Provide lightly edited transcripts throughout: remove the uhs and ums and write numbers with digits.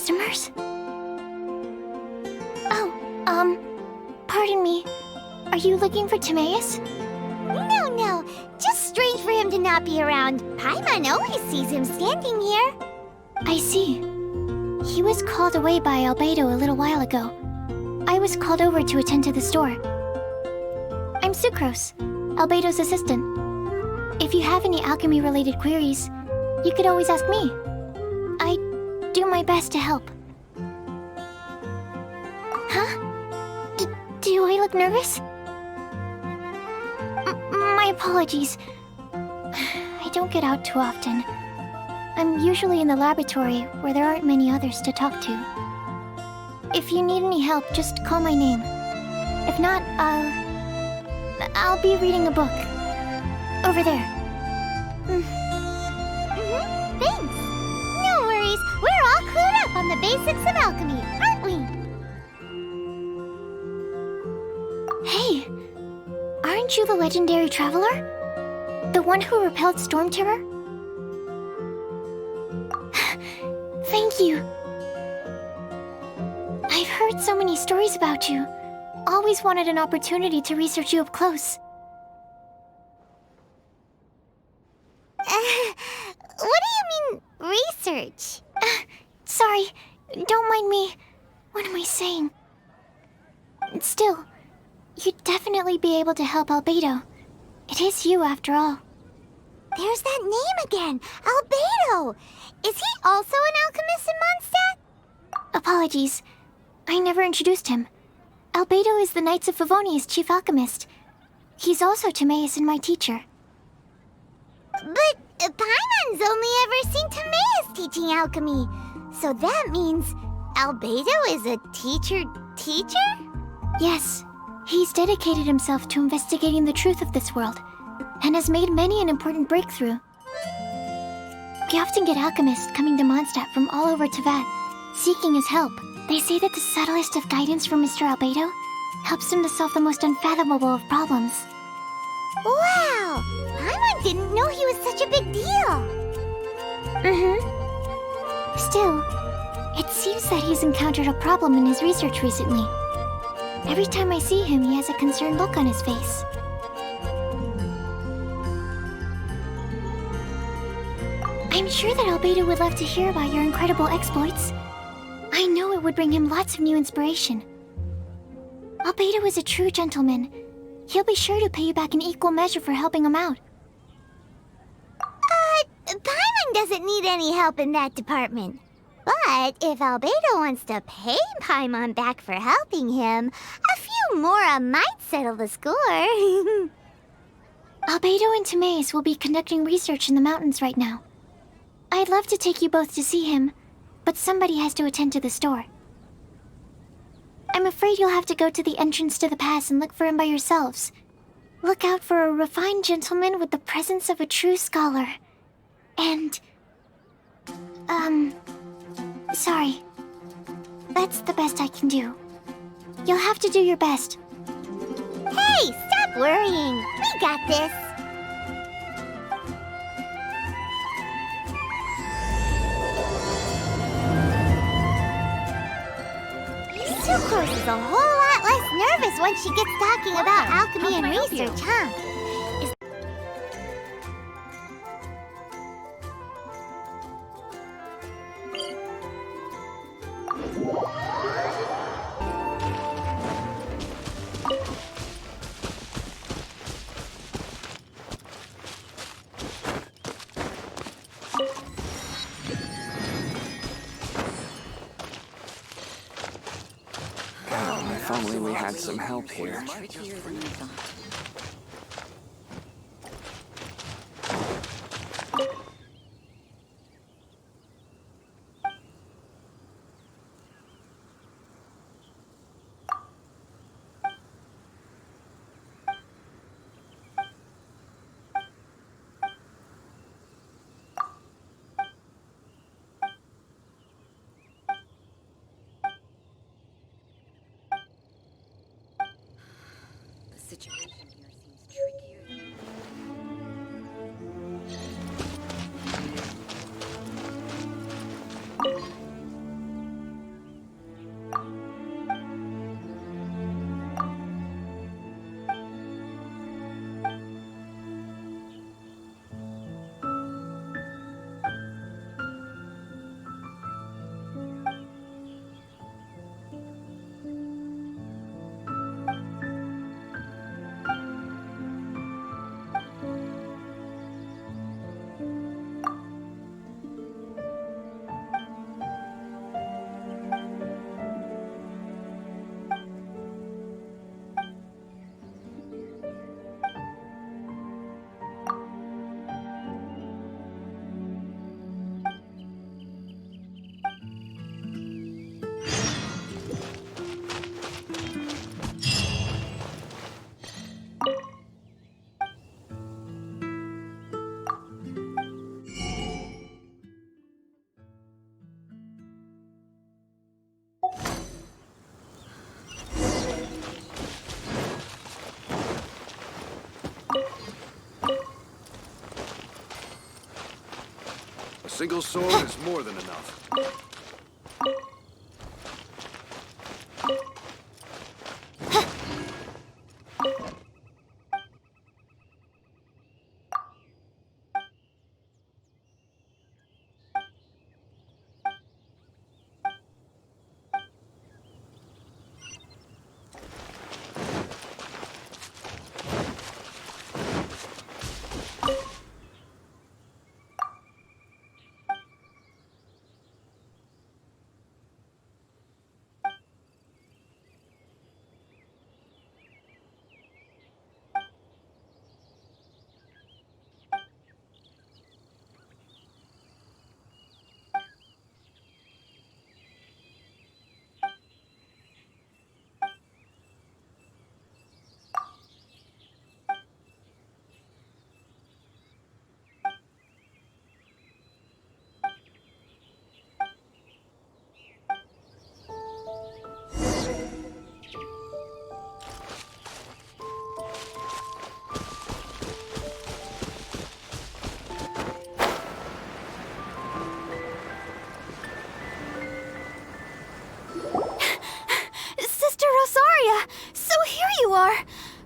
customers? Oh, pardon me. Are you looking for Timaeus? No. Just strange for him to not be around. Paimon always sees him standing here. I see. He was called away by Albedo a little while ago. I was called over to attend to the store. I'm Sucrose, Albedo's assistant. If you have any alchemy-related queries, you could always ask me. I do my best to help. Huh? Do I look nervous? My apologies. I don't get out too often. I'm usually in the laboratory where there aren't many others to talk to. If you need any help, just call my name. If not, I'll be reading a book. Over there. Thanks. No worries. We're all clued up on the basics of alchemy, aren't we? Hey! Aren't you the legendary traveler? The one who repelled Storm Terror? Thank you. I've heard so many stories about you. Always wanted an opportunity to research you up close. What do you mean, research? Sorry, don't mind me. What am I saying? Still, you'd definitely be able to help Albedo. It is you, after all. There's that name again, Albedo. Is he also an alchemist in Mondstadt? Apologies. I never introduced him. Albedo is the Knights of Favonia's chief alchemist. He's also Timaeus and my teacher. But Paimon's only ever seen Timaeus teaching alchemy. So that means Albedo is a teacher? Yes. He's dedicated himself to investigating the truth of this world, and has made many an important breakthrough. We often get alchemists coming to Mondstadt from all over Teyvat, seeking his help. They say that the subtlest of guidance from Mr. Albedo helps him to solve the most unfathomable of problems. Wow! Paimon didn't know he was such a big deal. Still, it seems that he's encountered a problem in his research recently. Every time I see him, he has a concerned look on his face. I'm sure that Albedo would love to hear about your incredible exploits. I know it would bring him lots of new inspiration. Albedo is a true gentleman. He'll be sure to pay you back in equal measure for helping him out. Paimon doesn't need any help in that department. But if Albedo wants to pay Paimon back for helping him, a few more might settle the score. Albedo and Timaeus will be conducting research in the mountains right now. I'd love to take you both to see him, but somebody has to attend to the store. I'm afraid you'll have to go to the entrance to the pass and look for him by yourselves. Look out for a refined gentleman with the presence of a true scholar. And... sorry. That's the best I can do. You'll have to do your best. Hey, stop worrying. We got this. Sucrose is a whole lot less nervous when she gets talking about alchemy and research, huh? If only we had some help here. Situation. Single sword is more than enough. Sister Rosaria! So here you are!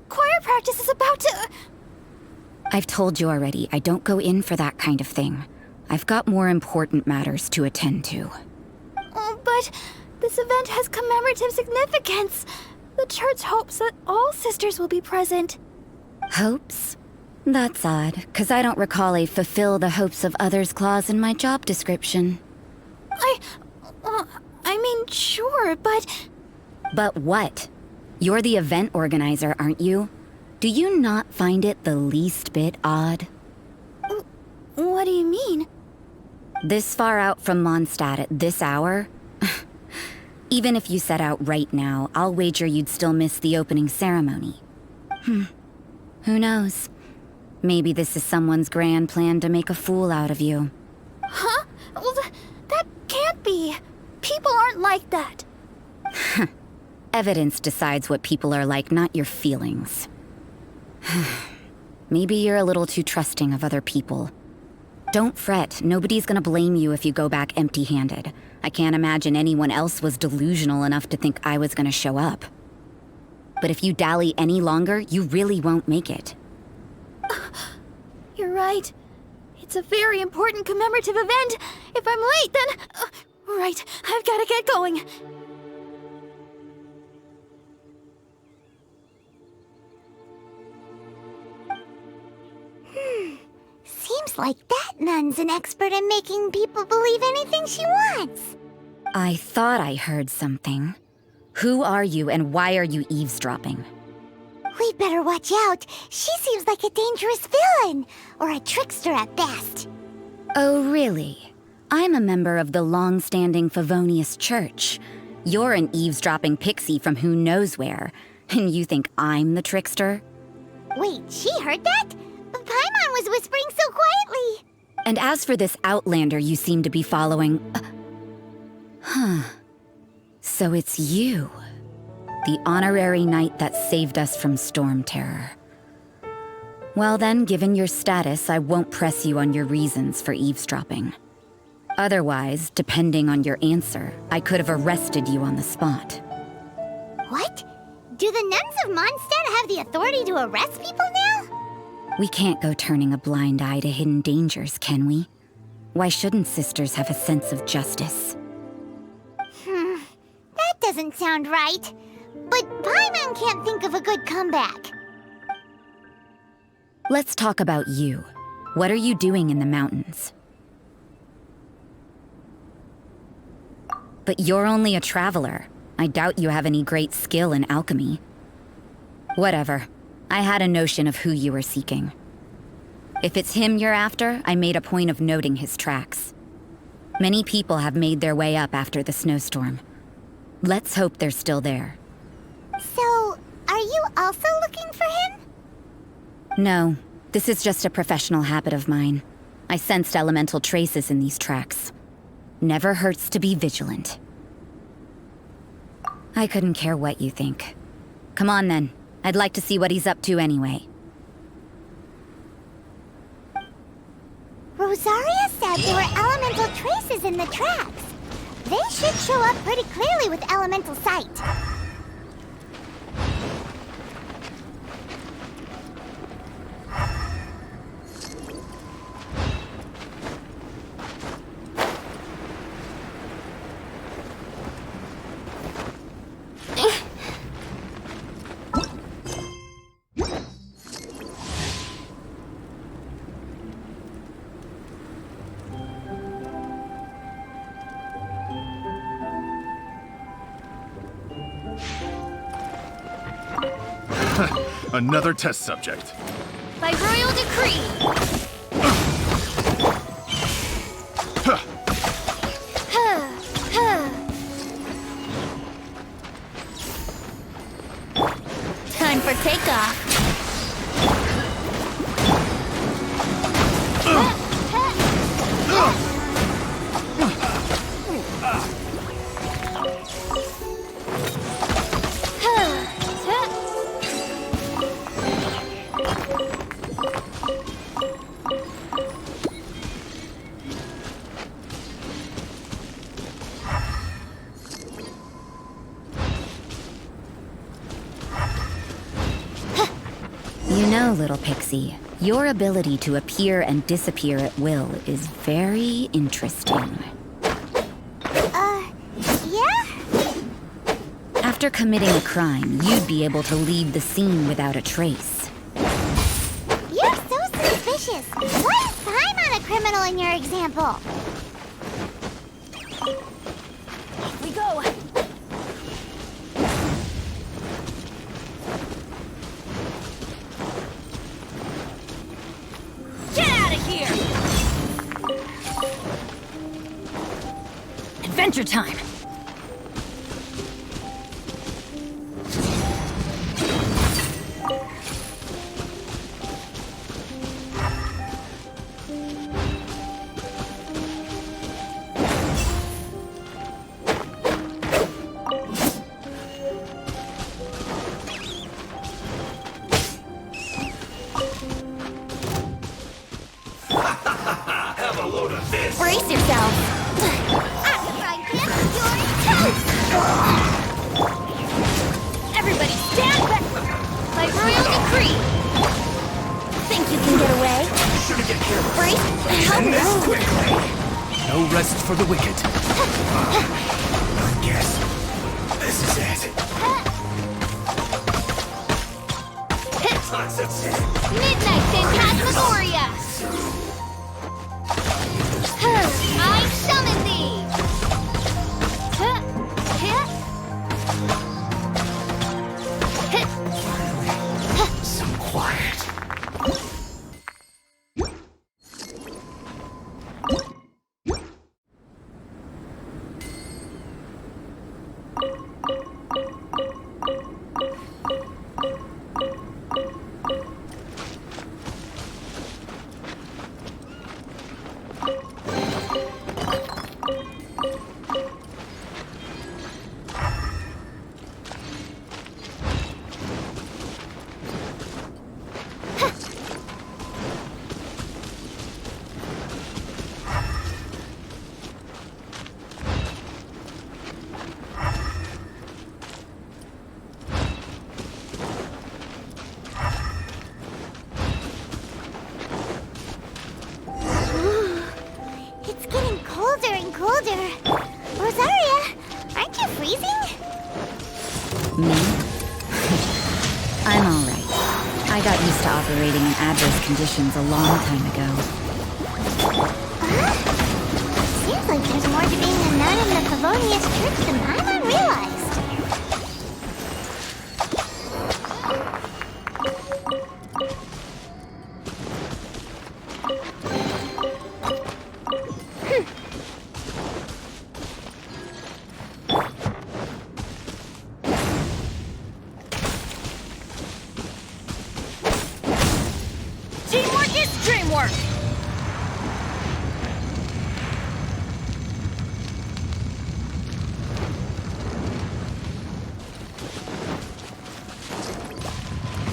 Choir practice is about to... I've told you already, I don't go in for that kind of thing. I've got more important matters to attend to. Oh, but this event has commemorative significance. The church hopes that all sisters will be present. Hopes? That's odd, 'cause I don't recall a fulfill the hopes of others clause in my job description. I mean, sure, but... But what? You're the event organizer, aren't you? Do you not find it the least bit odd? What do you mean? This far out from Mondstadt at this hour? Even if you set out right now, I'll wager you'd still miss the opening ceremony. Who knows? Maybe this is someone's grand plan to make a fool out of you. Huh? Well, that can't be. People aren't like that. Evidence decides what people are like, not your feelings. Maybe you're a little too trusting of other people. Don't fret, nobody's gonna blame you if you go back empty-handed. I can't imagine anyone else was delusional enough to think I was gonna show up. But if you dally any longer, you really won't make it. You're right. It's a very important commemorative event. If I'm late, then... right, I've gotta get going. Seems like that nun's an expert in making people believe anything she wants. I thought I heard something. Who are you and why are you eavesdropping? We'd better watch out. She seems like a dangerous villain, or a trickster at best. Oh, really? I'm a member of the long-standing Favonius Church. You're an eavesdropping pixie from who knows where, and you think I'm the trickster? Wait, she heard that? But Paimon was whispering so quietly. And as for this outlander you seem to be following... So it's you. The honorary knight that saved us from storm terror. Well then, given your status, I won't press you on your reasons for eavesdropping. Otherwise, depending on your answer, I could have arrested you on the spot. What? Do the nuns of Mondstadt have the authority to arrest people now? We can't go turning a blind eye to hidden dangers, can we? Why shouldn't sisters have a sense of justice? That doesn't sound right. But Paimon can't think of a good comeback. Let's talk about you. What are you doing in the mountains? But you're only a traveler. I doubt you have any great skill in alchemy. Whatever. I had a notion of who you were seeking. If it's him you're after, I made a point of noting his tracks. Many people have made their way up after the snowstorm. Let's hope they're still there. So, are you also looking for him? No, this is just a professional habit of mine. I sensed elemental traces in these tracks. Never hurts to be vigilant. I couldn't care what you think. Come on then. I'd like to see what he's up to anyway. Rosaria said there were elemental traces in the tracks. They should show up pretty clearly with elemental sight. Another test subject. By royal decree. Time for takeoff. You know, little pixie, your ability to appear and disappear at will is very interesting. Yeah? After committing a crime, you'd be able to leave the scene without a trace. You're so suspicious. What is crime on a criminal in your example? We go. Get out of here! Adventure time! Have a load of this. Brace yourself! Everybody stand back! By royal decree! Think you can get away? Should get careful. Brace? Help End this me! quickly. No rest for the wicked. I guess this is it. Midnight Phantasmagoria! I summon thee! Some quiet. It's getting colder and colder. Rosaria, aren't you freezing? Me? I'm alright. I got used to operating in adverse conditions a long time ago. Huh? Seems like there's more to being a nun in the Favonius Church than Paimon realized. Teamwork is dreamwork!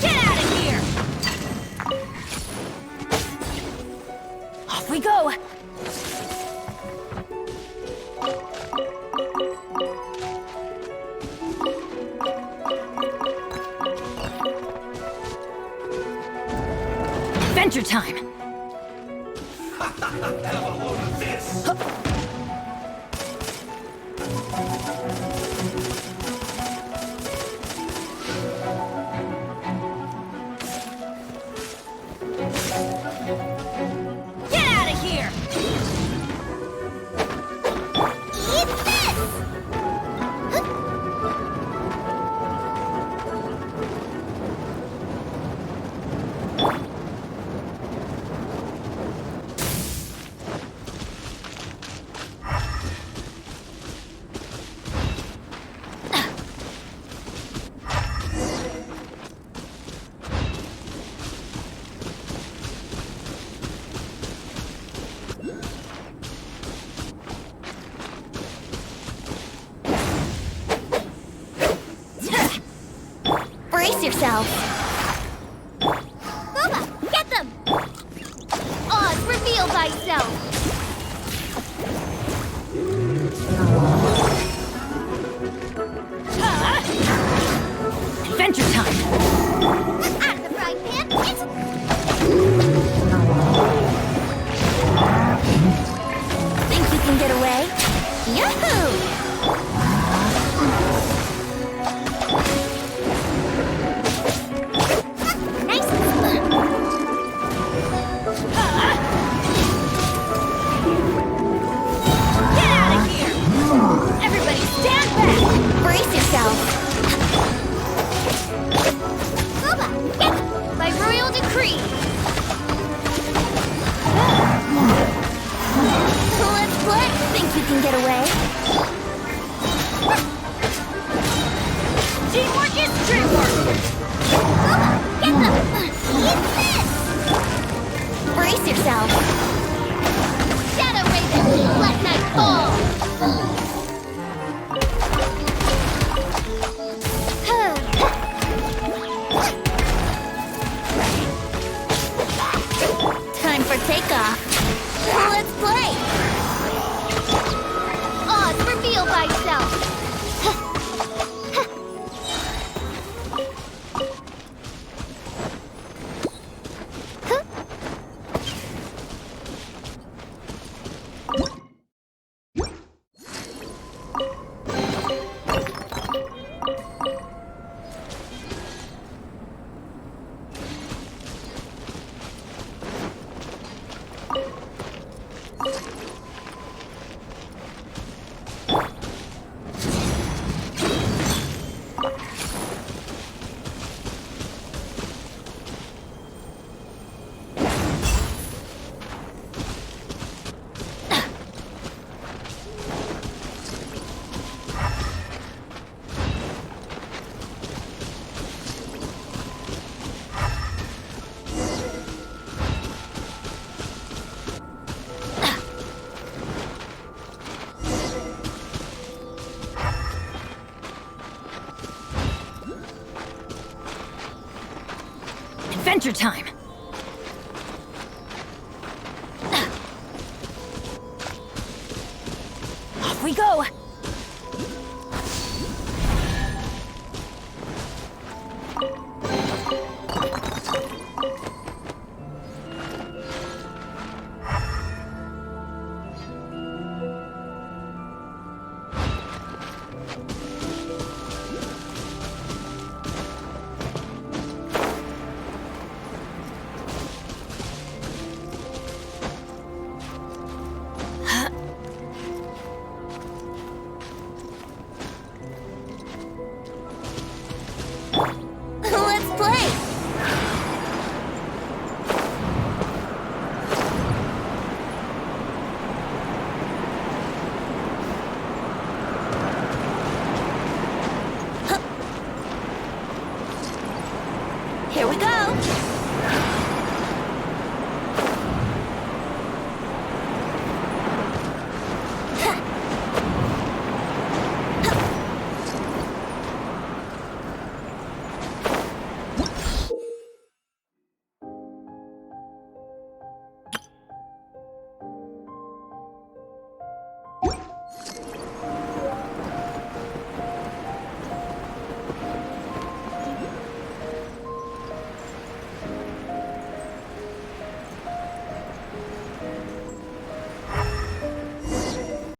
Get out of here! Off we go! Adventure time! Have a load of this! Get out of here! Eat this! Brace yourself. Booba, get them! Oz, reveal thyself! Adventure time! Out of the frying pan, it's... Think you can get away? Yahoo! Nice! Get out of here! Everybody stand back! Brace yourself. Booba, get them! By royal decree! Let's play. Think you can get away? Teamwork is teamwork! Booba, get them! Eat this! Brace yourself. Shadow Raven, let night fall! Time for takeoff. Let's play. Oz, reveal thyself! Adventure time! Off we go!